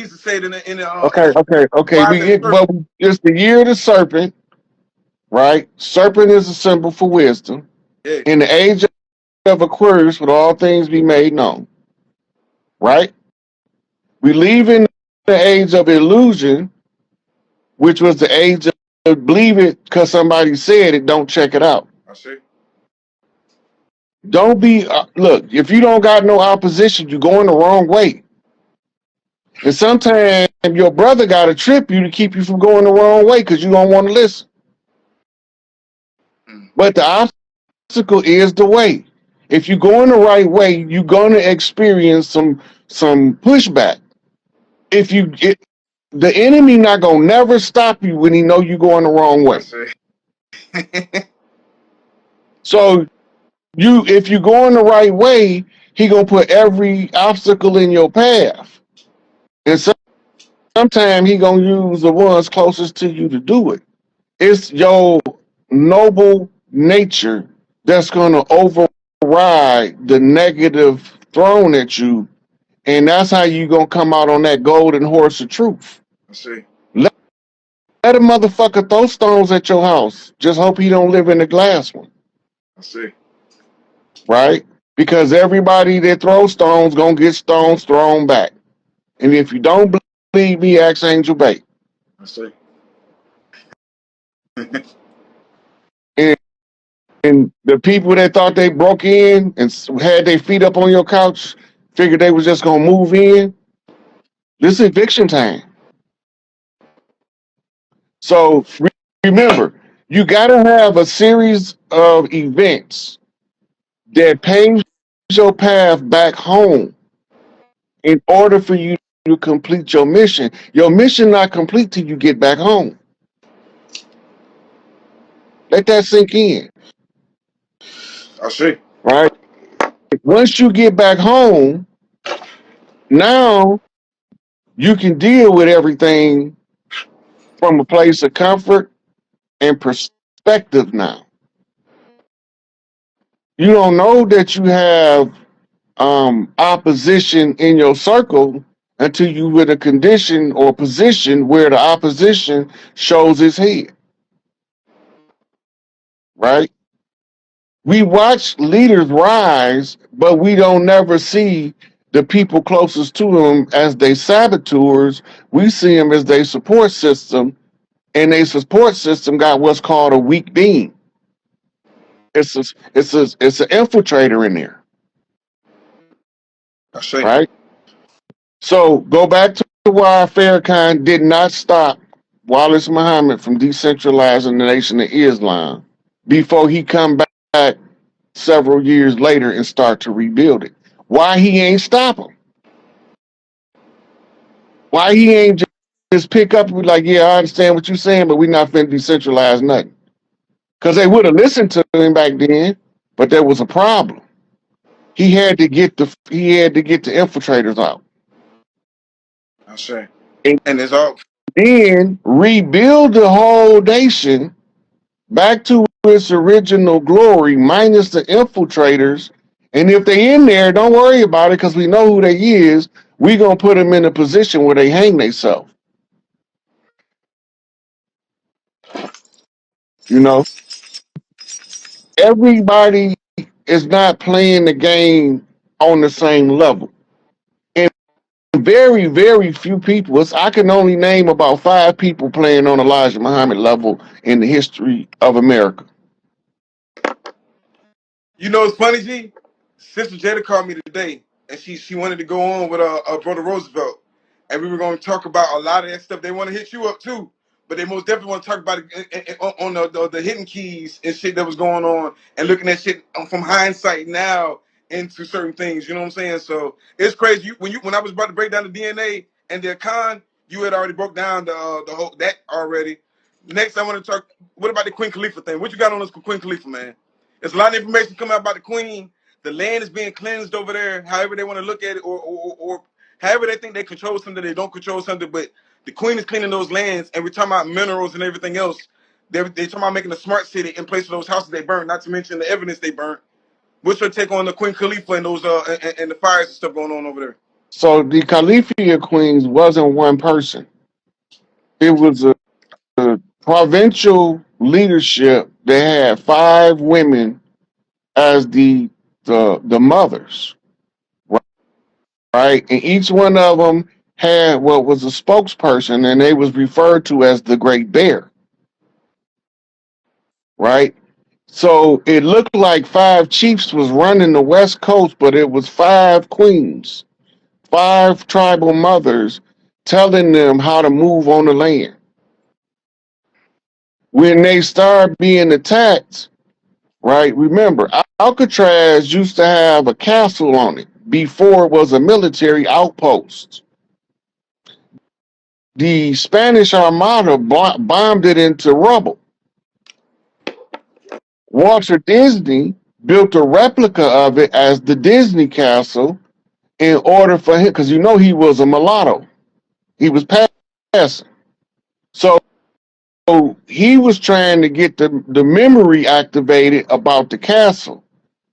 used to say it Okay. wise and serpent. It's the year of the serpent, right? Serpent is a symbol for wisdom. Yeah, In the age of Aquarius, would all things be made known, right? We leave in the age of illusion, which was the age of believe it because somebody said it, don't check it out. I see. Don't be, look, if you don't got no opposition, you're going the wrong way. And sometimes your brother got to trip you to keep you from going the wrong way because you don't want to listen. Mm. But the obstacle is the way. If you're going the right way, you're going to experience some pushback. If you it, the enemy not gonna never stop you when he know you going the wrong I way. see. So if you going the right way, he gonna put every obstacle in your path, and sometimes he gonna use the ones closest to you to do it. It's your noble nature that's gonna override the negative thrown at you, and that's how you gonna come out on that golden horse of truth. I see. Let, let a motherfucker throw stones at your house. Just hope he don't live in the glass one, I see. right? Because everybody that throws stones gonna get stones thrown back. And if you don't believe me, ask Angel Bay. I see. And, and the people that thought they broke in and had their feet up on your couch, figured they was just gonna move in. This is eviction time. So remember, you gotta have a series of events that paves your path back home in order for you to complete your mission. Your mission not complete till you get back home. Let that sink in, I see. right? Once you get back home, now you can deal with everything from a place of comfort and perspective now. You don't know that you have opposition in your circle until you in a condition or position where the opposition shows its head, right? We watch leaders rise, but we don't never see the people closest to them as they saboteurs. We see them as their support system, and their support system got what's called a weak beam. It's an infiltrator in there, I see. right? So go back to why Farrakhan did not stop Wallace Muhammad from decentralizing the Nation of Islam before he come back several years later and start to rebuild it. Why he ain't stop him? Why he ain't just pick up and be like, yeah, I understand what you're saying, but we're not finna decentralize nothing. Because they would have listened to him back then, but there was a problem. He had to get the infiltrators out. I see. And And it's all. then rebuild the whole nation back to its original glory, minus the infiltrators. And if they in there, don't worry about it because we know who they is. We gonna put them in a position where they hang themselves. You know, everybody is not playing the game on the same level. And very, very few people. I can only name about 5 people playing on Elijah Muhammad level in the history of America. You know, it's funny, G. Sister Jada called me today, and she wanted to go on with brother Roosevelt, and we were going to talk about a lot of that stuff. They want to hit you up too, but they most definitely want to talk about it on the hidden keys and shit that was going on, and looking at shit from hindsight now into certain things. You know what I'm saying? So it's crazy. When I was about to break down the DNA and the con, you had already broke down the whole that already. Next, I want to talk. What about the Queen Khalifa thing? What you got on this Queen Khalifa, man? There's a lot of information coming out about the Queen. The land is being cleansed over there, however they want to look at it, or however they think they control something, they don't control something. But the Queen is cleaning those lands, and we're talking about minerals and everything else. They're talking about making a smart city in place of those houses they burned, not to mention the evidence they burned. What's your take on the Queen Khalifa and those and the fires and stuff going on over there? So the Khalifa Queens wasn't one person. It was a provincial leadership that had 5 women as the mothers, right? And each one of them had what was a spokesperson, and they was referred to as the Great Bear, right? So it looked like 5 chiefs was running the West Coast, but it was 5 queens, 5 tribal mothers telling them how to move on the land. When they start being attacked, right? Remember, Alcatraz used to have a castle on it before it was a military outpost. The Spanish Armada bombed it into rubble. Walter Disney built a replica of it as the Disney Castle in order for him, because he was a mulatto. He was passing. So he was trying to get the memory activated about the castle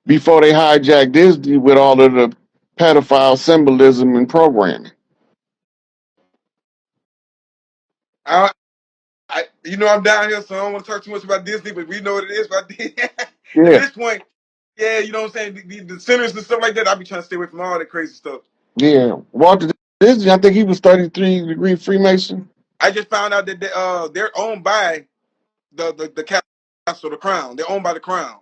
before they hijacked Disney with all of the pedophile symbolism and programming. I, I'm down here, so I don't want to talk too much about Disney, but we know what it is. But at Yeah, this point, yeah, you know what I'm saying? The centers and stuff like that, I'll be trying to stay away from all that crazy stuff. yeah. Walter Disney, I think he was 33-degree Freemason. I just found out that they're owned by the castle, the crown. They're owned by the crown.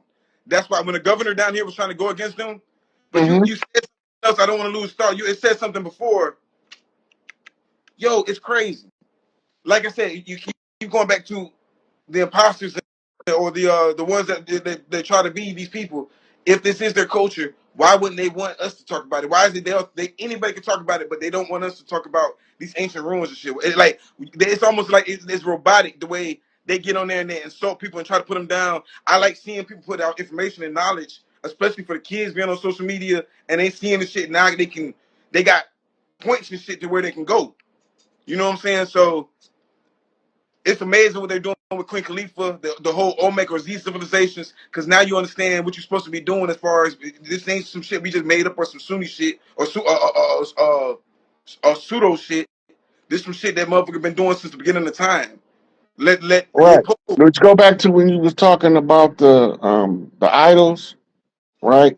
That's why when the governor down here was trying to go against them, but you Mm-hmm. you said something else. I don't want to lose thought. It said something before. Yo, it's crazy. Like I said, you keep going back to the imposters or the ones that they try to be these people. If this is their culture, why wouldn't they want us to talk about it? Why is it they anybody can talk about it, but they don't want us to talk about these ancient ruins and shit? It's almost like it's robotic the way they get on there and they insult people and try to put them down. I like seeing people put out information and knowledge, especially for the kids being on social media and they seeing the shit now. They got points and shit to where they can go. You know what I'm saying? So it's amazing what they're doing with Queen Khalifa, the whole Olmec or Z civilizations, because now you understand what you're supposed to be doing as far as this ain't some shit we just made up or some Sunni shit or pseudo shit. This some shit that motherfucker been doing since the beginning of time. Let Right. Pope. Let's go back to when you was talking about the idols, right?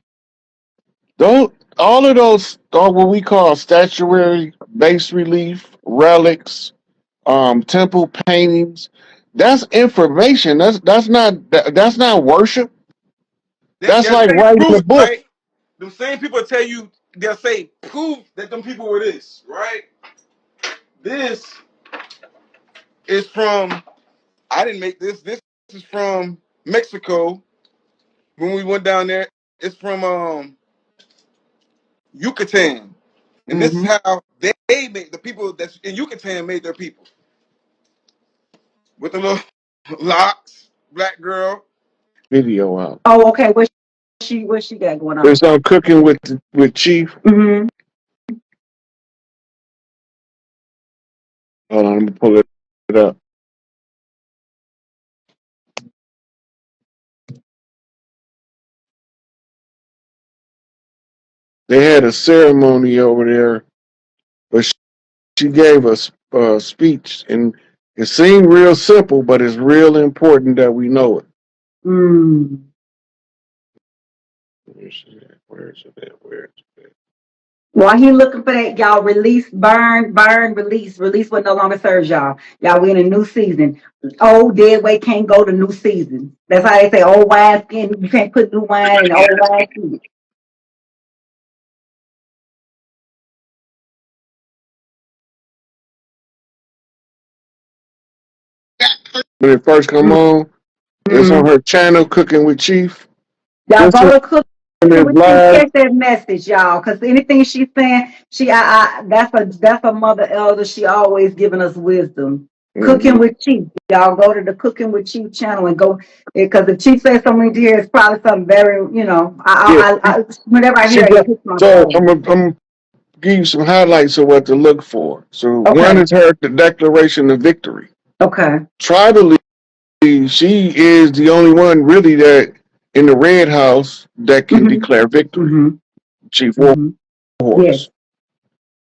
Those all of those are what we call statuary, bas relief, relics, temple paintings. That's information. That's not worship. That's They're like saying writing prove a it, book. right? The same people tell you they'll say prove that them people were this, right? This is from I didn't make this. This is from Mexico when we went down there. It's from Yucatan, and this is Mm-hmm. how they made the people that's in Yucatan made their people with the little locks, black girl. Video out. Oh, okay. What she got going on? It's on cooking with Chief. Mm-hmm. Hold on, I'm gonna pull it up. They had a ceremony over there, but she gave us a speech, and it seemed real simple, but it's real important that we know it. Mm. Where's it at? Where's it at? Where's it at? While he looking for that, y'all release, burn, release. Release what no longer serves y'all. Y'all, we in a new season. Old dead weight can't go to new season. That's how they say old wine skin. You can't put new wine in old wine skin. When it first come on, it's on Mm-hmm. her channel, Cooking with Chief. Y'all This go one to cook is with you. live Check that message, y'all, because anything she's saying, that's a mother elder. She always giving us wisdom. hmm Cooking with Chief, y'all go to the Cooking with Chief channel and go because if Chief says something here, it's probably something very, Yeah, whenever I she hear it, got. it hits my So soul. I'm give you some highlights of what to look for. So one Okay, is her Declaration of Victory. okay. Tribally, she is the only one really that in the Red House that can Mm-hmm. declare victory. Mm-hmm. Chief Mm-hmm. Yes. Warhorse.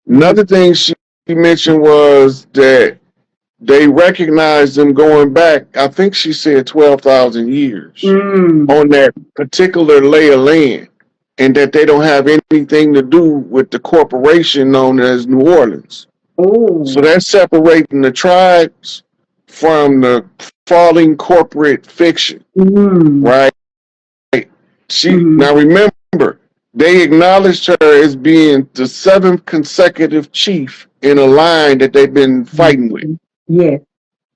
Another thing she mentioned was that they recognized them going back, I think she said 12,000 years on that particular lay of land, and that they don't have anything to do with the corporation known as New Orleans. So that's separating the tribes from the falling corporate fiction, right? Now remember, they acknowledged her as being the seventh consecutive chief in a line that they've been fighting with. Yes.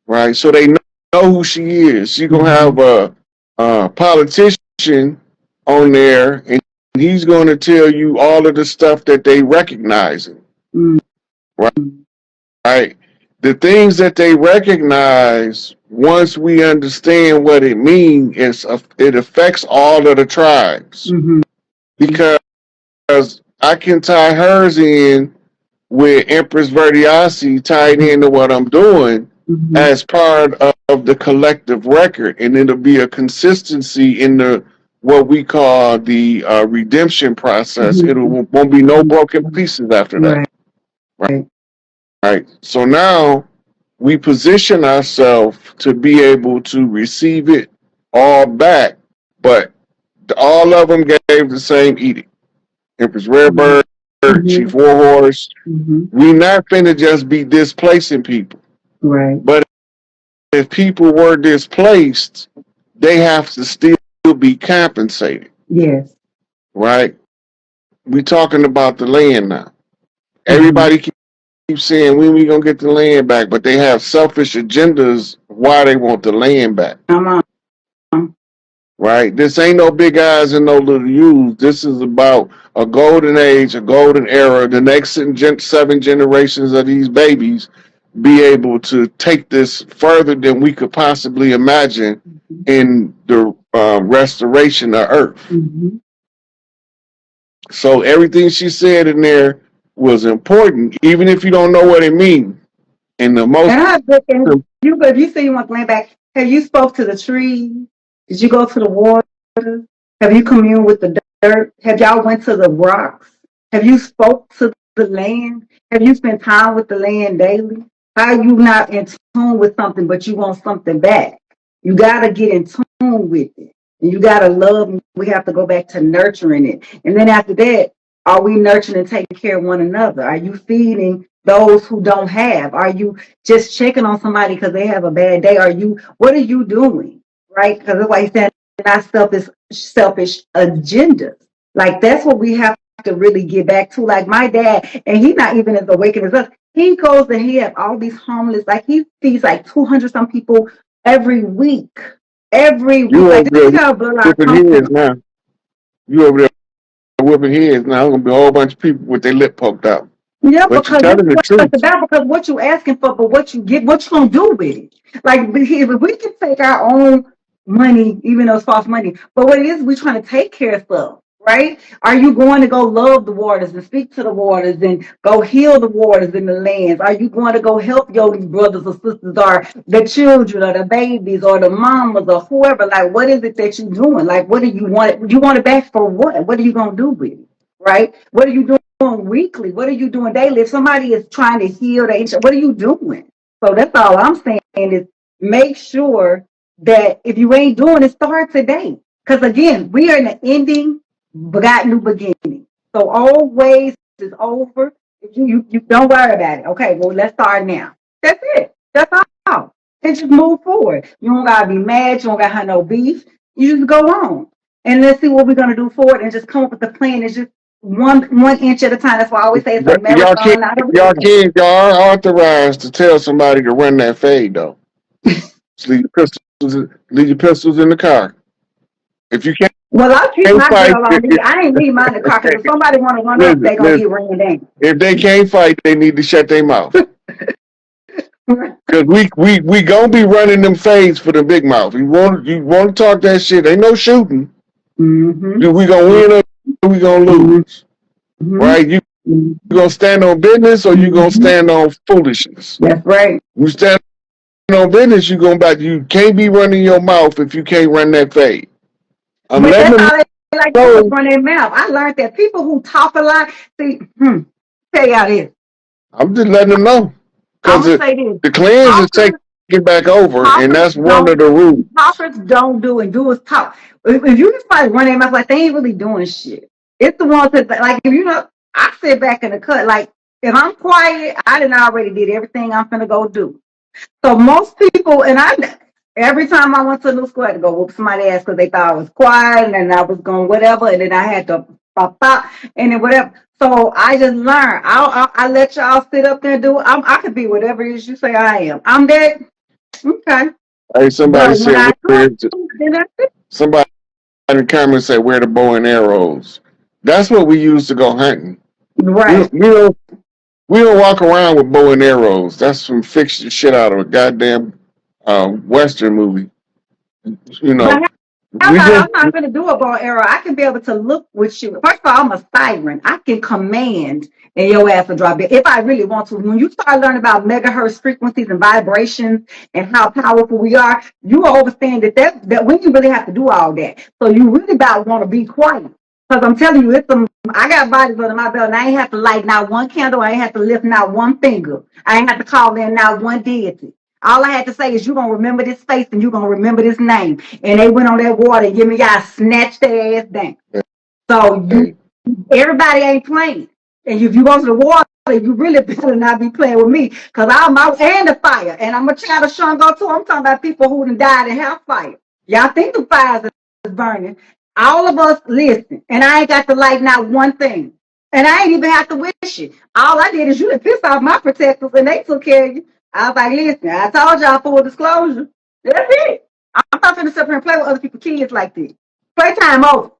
Right? So they know who she is. She's gonna have a politician on there, and he's gonna tell you all of the stuff that they recognize. Right? Right? The things that they recognize, once we understand what it means, it affects all of the tribes. Because I can tie hers in with Empress Verdiasi tied into what I'm doing as part of the collective record, and it'll be a consistency in the what we call the redemption process. It won't be no broken pieces after that. Right. So now we position ourselves to be able to receive it all back, but all of them gave the same edict. Empress Redbird, Chief Warhorse. We not finna just be displacing people. Right. But if people were displaced, they have to still be compensated. Yes. Right? We talking about the land now. Everybody keeps saying when we gonna get the land back, but they have selfish agendas why they want the land back. Come on. Right? This ain't no big eyes and no little U's. This is about a golden age, a golden era. The next 7 generations of these babies be able to take this further than we could possibly imagine in the restoration of Earth. So everything she said in there was important, even if you don't know what it means. And the most. If you say you want the land back, have you spoke to the trees? Did you go to the water? Have you communed with the dirt? Have y'all went to the rocks? Have you spoke to the land? Have you spent time with the land daily? How are you not in tune with something, but you want something back? You got to get in tune with it. And you got to love, we have to go back to nurturing it. And then after that, are we nurturing and taking care of one another? Are you feeding those who don't have? Are you just checking on somebody because they have a bad day? What are you doing? Right? Because that's why he's saying not selfish agendas. Like that's what we have to really get back to. Like my dad, and he's not even as awakened as us. He goes and he has all these homeless, like he feeds like 200 some people every week. Every week. Like this is how bloodline comes now. You over there whipping heads now. There's gonna be a whole bunch of people with their lip poked out. Yeah, but because it's about because what you asking for, but what you get, what you gonna do with it? Like if we can take our own money, even though it's false money, but what it is, we're trying to take care of stuff, right? Are you going to go love the waters and speak to the waters and go heal the waters in the lands? Are you going to go help your brothers or sisters or the children or the babies or the mamas or whoever? Like, what is it that you're doing? Like, what do you want? You want it back for what? What are you gonna do with it? Right? What are you doing weekly? What are you doing daily? If somebody is trying to heal, what are you doing? So that's all I'm saying is make sure that if you ain't doing it, start today. Because again, we are in the ending, but got new beginning. So old ways is over. If you don't worry about it. Okay, well, let's start now. That's it. That's all. And just move forward. You don't gotta be mad, you don't gotta have no beef. You just go on. And let's see what we're gonna do forward and just come up with a plan. It's just one inch at a time. That's why I always say it's a marathon, not a race. Y'all are authorized to tell somebody to run that fade though. leave your pistols in the car. If you can't. Well, I'll keep my girl on me. I ain't leave mine in the car because if somebody want to run up, they're going to get ran down. If they can't fight, they need to shut their mouth. Because we going to be running them fades for the big mouth. You want to talk that shit, ain't no shooting. We going to win or we going to lose. Right? You going to stand on business or you going to stand on foolishness. That's right. You stand on business, you can't be running your mouth if you can't run that fade. But that's how they like to run their mouth. I learned that people who talk a lot, tell y'all this. I'm just letting them know I'm because gonna say this: the cleanse is taking talkers, back over, and talkers that's one of don't, the rules. talkers don't do and do is talk. If you just like run their mouth like they ain't really doing shit, it's the ones that like if you know. I sit back in the cut like if I'm quiet, I done already did everything I'm finna go do. So most people, and every time I went to a new school, I had to go whoop somebody's ass because they thought I was quiet and then I was going whatever, and then I had to pop, and then whatever. So I just learned. I let y'all sit up there and do it. I could be whatever it is you say I am. I'm that. Okay. Hey, somebody But when said I where come, then that's it. somebody in the comments said where the bow and arrows. That's what we use to go hunting. We Right. don't, we don't we don't walk around with bow and arrows. That's some fiction shit out of a goddamn Western movie. You But know, how we about just I'm not going to do a bow and arrow? I can be able to look with you. First of all, I'm a siren. I can command and your ass will drop it if I really want to. When you start learning about megahertz frequencies and vibrations and how powerful we are, you will understand that when you really have to do all that. So you really about want to be quiet. Because I'm telling you, I got bodies under my belt and I ain't have to light not one candle. I ain't have to lift not one finger. I ain't have to call in not one deity. All I had to say is you're gonna remember this face and you're gonna remember this name. And they went on that water and give me y'all snatched their ass down. So hey, everybody ain't playing. And if you go to the water, you really better not be playing with me. Cause I'm out and the fire. And I'm a child of Shango too. I'm talking about people who done died in hellfire. Y'all think the fires is burning. All of us listen. And I ain't got to light not one thing. And I ain't even have to wish it. All I did is you to piss off my protectors and they took care of you. I was like, listen, I told y'all full disclosure. That's it. I'm not gonna sit here and play with other people's kids like this. Playtime over.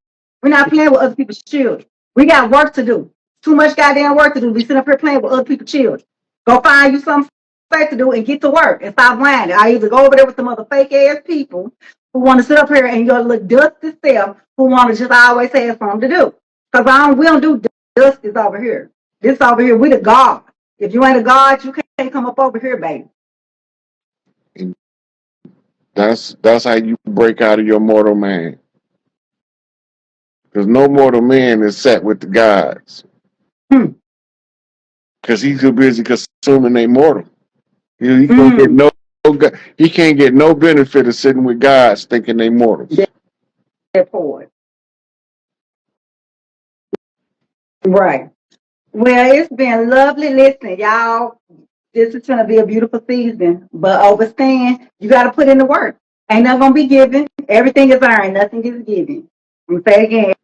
We're not playing with other people's children. We got work to do. Too much goddamn work to do. We sit up here playing with other people's children. Go find you something safe to do and get to work and stop whining. I either go over there with some other fake ass people who want to sit up here and your little dusty self who want to just always have something to do. Because we don't do dusties over here. This over here, we the God. If you ain't a God, you can't come up over here, baby. that's how you break out of your mortal man. Because no mortal man is set with the gods. Hmm. Because he's too busy consuming they mortal. He don't get Mm. no he can't get no benefit of sitting with gods thinking they mortals. Therefore, right. Well, it's been lovely listening, y'all. This is gonna be a beautiful season, but overstand you got to put in the work. Ain't nothing gonna be given. Everything is earned. Nothing is given. I'm gonna say it again.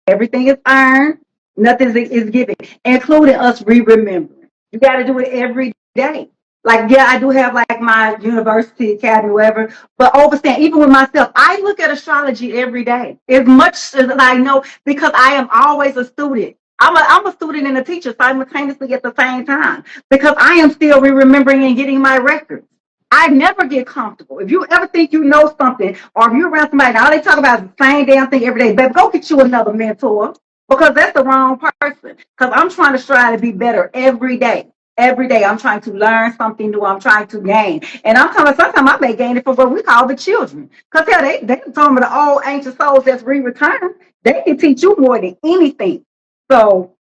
Everything is earned. Nothing is given, including us re-remembering. You got to do it every day. Like, yeah, I do have like my university academy, whatever. But overstand, even with myself, I look at astrology every day as much as I know because I am always a student. I'm a student and a teacher simultaneously at the same time because I am still remembering and getting my records. I never get comfortable. If you ever think you know something, or if you're around somebody, and all they talk about is the same damn thing every day, baby, go get you another mentor because that's the wrong person. Because I'm trying to strive to be better every day. Every day, I'm trying to learn something new. I'm trying to gain. And I'm talking, sometimes I may gain it for what we call the children. Because hell, they told me the old ancient souls that's re-returned, they can teach you more than anything. So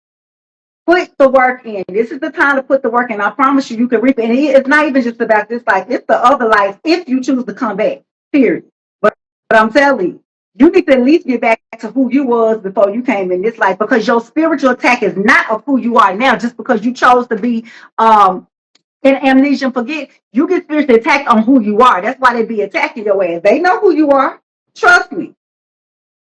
put the work in. This is the time to put the work in. I promise you, you can reap it. And it's not even just about this life, it's the other life if you choose to come back, period. But I'm telling you, you need to at least get back to who you was before you came in this life because your spiritual attack is not of who you are now just because you chose to be in amnesia and forget. You get spiritually attacked on who you are. That's why they be attacking your ass. They know who you are. Trust me.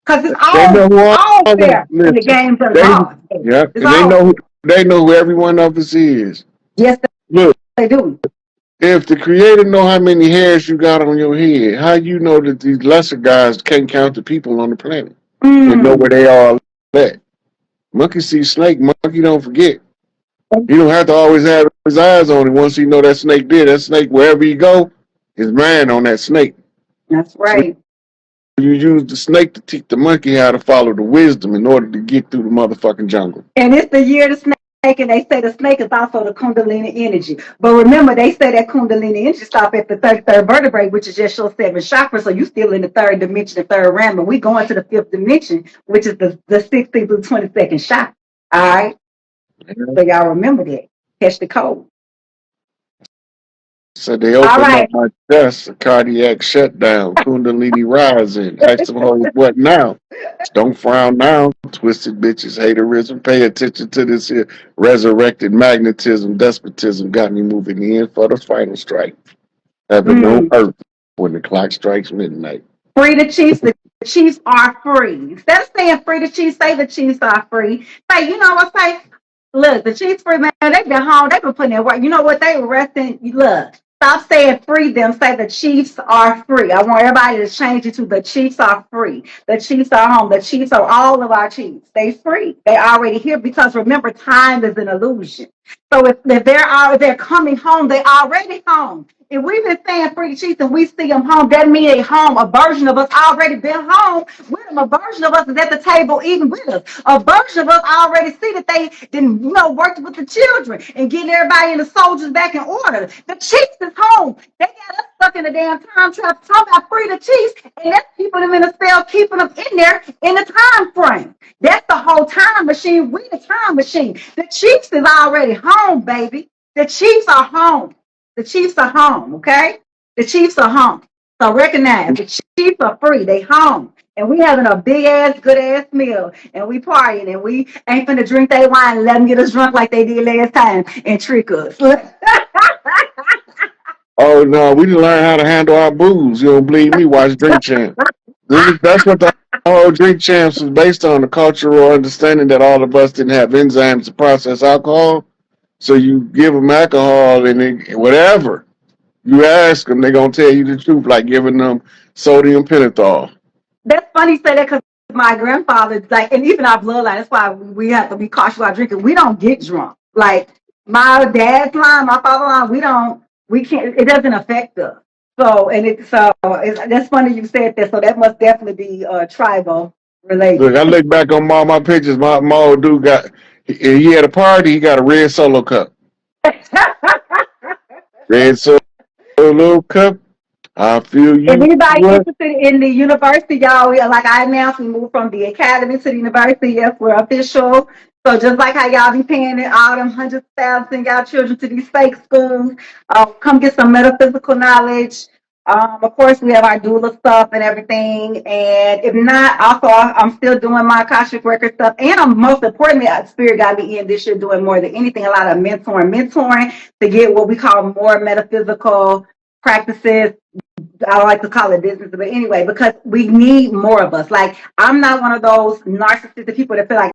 Because it's They know who all all fair in the listen. games of They God. yep, It's and all fair. they know who every one of us is. Yes, Look, they do. if the creator know how many hairs you got on your head, how you know that these lesser guys can't count the people on the planet and know where Mm. they are at? Monkey see snake, monkey don't forget. He don't have to always have his eyes on it. Once he know that snake did, that snake wherever he go, his mind on that snake. That's So right. you use the snake to teach the monkey how to follow the wisdom in order to get through the motherfucking jungle. And it's the year of the snake, and they say the snake is also the Kundalini energy. But remember, they say that Kundalini energy stop at the 33rd vertebrae, which is just your seventh chakra. So you still in the third dimension, the third realm, and we going to the fifth dimension, which is the 16th through 22nd chakra. All right. So y'all remember that. catch the cold. So they All opened right. up my chest, a cardiac shutdown, Kundalini rising. Ask them hoes, what now? Don't frown now. Twisted bitches, haterism. Pay attention to this here. Resurrected magnetism, despotism got me moving in for the final strike. Heaven on Mm. earth when the clock strikes midnight. Free the Chiefs. The Chiefs are free. Instead of saying free the Chiefs, say the Chiefs are free. Say, you know what? Say, look, the Chiefs free, man. They've been home. They've been putting in work. You know what? They were resting. Look, stop saying free them. Say the Chiefs are free. I want everybody to change it to the Chiefs are free. The Chiefs are home. The Chiefs are all of our Chiefs. They free. They already here because remember, time is an illusion. So if they're coming home, they already home. If we've been saying free the Chiefs and we see them home, that means they home. A version of us already been home with them. A version of us is at the table eating with us. A version of us already see that they didn't, worked with the children and getting everybody and the soldiers back in order. The Chiefs is home. They got us stuck in the damn time trap talking about free the Chiefs, and that's keeping them in a cell, keeping them in there in the time frame. That's the whole time machine. We the time machine. The Chiefs is already home, baby. The Chiefs are home. The Chiefs are home, okay? The Chiefs are home. So recognize the Chiefs are free. They home. And we having a big ass, good ass meal. And we partying. And we ain't finna drink their wine and let them get us drunk like they did last time and trick us. Oh no, we didn't learn how to handle our booze. You don't believe me? Watch Drink Champ. That's what the whole Drink Champs was based on, the cultural understanding that all of us didn't have enzymes to process alcohol. So you give them alcohol and whatever you ask them, they're gonna tell you the truth, like giving them sodium pentothal. That's funny you say that because my grandfather, like, and even our bloodline, that's why we have to be cautious about drinking. We don't get drunk. Like my dad's line, my father's line, we can't, it doesn't affect us. That's funny you said that. So that must definitely be tribal Look, related. I look back on all my pictures. My old dude he had a party. He got a red solo cup. Red solo cup. I feel If you. anybody What? interested in the university, y'all, like I announced, we moved from the academy to the university. Yes, we're official. So just like how y'all be paying all them hundreds of thousands y'all children to these fake schools, come get some metaphysical knowledge. Of course, we have our doula stuff and everything. And if not, also I'm still doing my Akashic record stuff. And I'm most importantly, Spirit got me in this year doing more than anything, a lot of mentoring to get what we call more metaphysical practices. I like to call it business, but anyway, because we need more of us. Like, I'm not one of those narcissistic people that feel like